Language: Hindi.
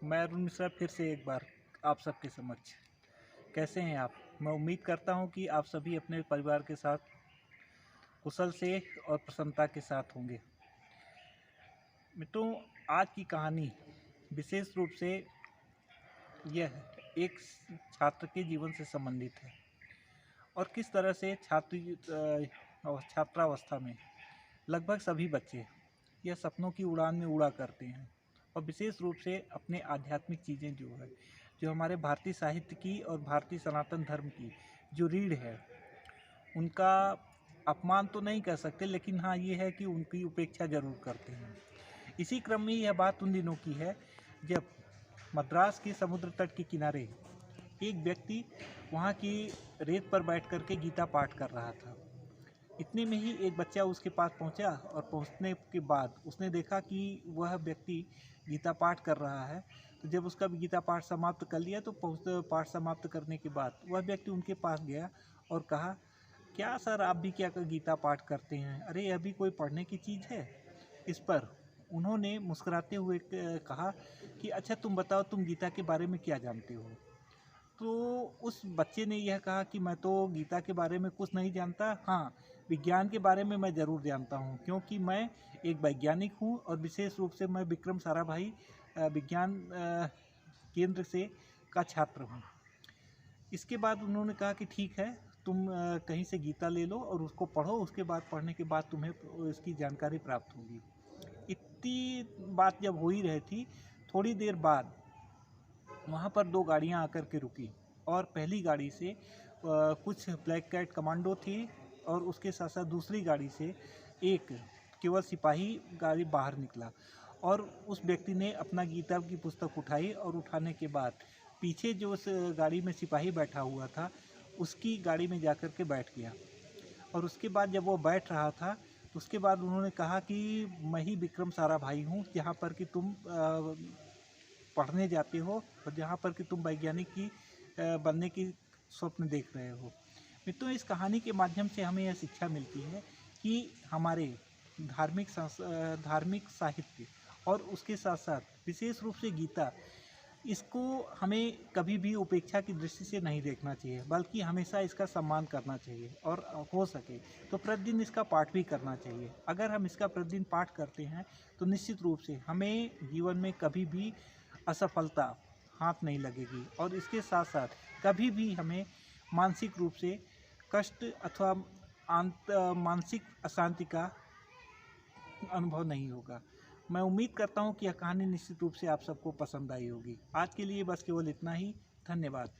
मैं अरुण मिश्रा फिर से एक बार आप सबके समक्ष। कैसे हैं आप? मैं उम्मीद करता हूं कि आप सभी अपने परिवार के साथ कुशल से और प्रसन्नता के साथ होंगे। मित्रों, आज की कहानी विशेष रूप से यह एक छात्र के जीवन से संबंधित है और किस तरह से छात्रावस्था में लगभग सभी बच्चे यह सपनों की उड़ान में उड़ा करते हैं और विशेष रूप से अपने आध्यात्मिक चीज़ें जो हमारे भारतीय साहित्य की और भारतीय सनातन धर्म की जो रीढ़ है, उनका अपमान तो नहीं कर सकते, लेकिन हाँ ये है कि उनकी उपेक्षा जरूर करते हैं। इसी क्रम में यह बात उन दिनों की है जब मद्रास के समुद्र तट के किनारे एक व्यक्ति वहाँ की रेत पर बैठ कर के गीता पाठ कर रहा था। इतने में ही एक बच्चा उसके पास पहुंचा और पहुंचने के बाद उसने देखा कि वह व्यक्ति गीता पाठ कर रहा है। तो जब उसका गीता पाठ समाप्त कर लिया तो पाठ समाप्त करने के बाद वह व्यक्ति उनके पास गया और कहा, क्या सर आप भी क्या गीता पाठ करते हैं? अरे यह भी कोई पढ़ने की चीज़ है? इस पर उन्होंने मुस्कुराते हुए कहा कि अच्छा तुम बताओ, तुम गीता के बारे में क्या जानते हो? तो उस बच्चे ने यह कहा कि मैं तो गीता के बारे में कुछ नहीं जानता, हाँ विज्ञान के बारे में मैं ज़रूर जानता हूँ, क्योंकि मैं एक वैज्ञानिक हूँ और विशेष रूप से मैं विक्रम साराभाई विज्ञान केंद्र से का छात्र हूँ। इसके बाद उन्होंने कहा कि ठीक है, तुम कहीं से गीता ले लो और उसको पढ़ो, उसके बाद पढ़ने के बाद तुम्हें इसकी जानकारी प्राप्त होगी। इतनी बात जब हो ही रही थी, थोड़ी देर बाद वहाँ पर दो गाड़ियाँ आकर के रुकी और पहली गाड़ी से कुछ ब्लैक कैट कमांडो थी और उसके साथ साथ दूसरी गाड़ी से एक केवल सिपाही गाड़ी बाहर निकला और उस व्यक्ति ने अपना गीता की पुस्तक उठाई और उठाने के बाद पीछे जो उस गाड़ी में सिपाही बैठा हुआ था उसकी गाड़ी में जाकर के बैठ गया। और उसके बाद जब वो बैठ रहा था तो उसके बाद उन्होंने कहा कि मैं ही विक्रम साराभाई हूँ, जहाँ पर कि तुम पढ़ने जाते हो और जहाँ पर कि तुम वैज्ञानिक की बनने की स्वप्न देख रहे हो। मित्रों, इस कहानी के माध्यम से हमें यह शिक्षा मिलती है कि हमारे धार्मिक साहित्य और उसके साथ साथ विशेष रूप से गीता, इसको हमें कभी भी उपेक्षा की दृष्टि से नहीं देखना चाहिए, बल्कि हमेशा इसका सम्मान करना चाहिए और हो सके तो प्रतिदिन इसका पाठ भी करना चाहिए। अगर हम इसका प्रतिदिन पाठ करते हैं तो निश्चित रूप से हमें जीवन में कभी भी असफलता हाथ नहीं लगेगी और इसके साथ साथ कभी भी हमें मानसिक रूप से कष्ट अथवा मानसिक अशांति का अनुभव नहीं होगा। मैं उम्मीद करता हूँ कि यह कहानी निश्चित रूप से आप सबको पसंद आई होगी। आज के लिए बस केवल इतना ही। धन्यवाद।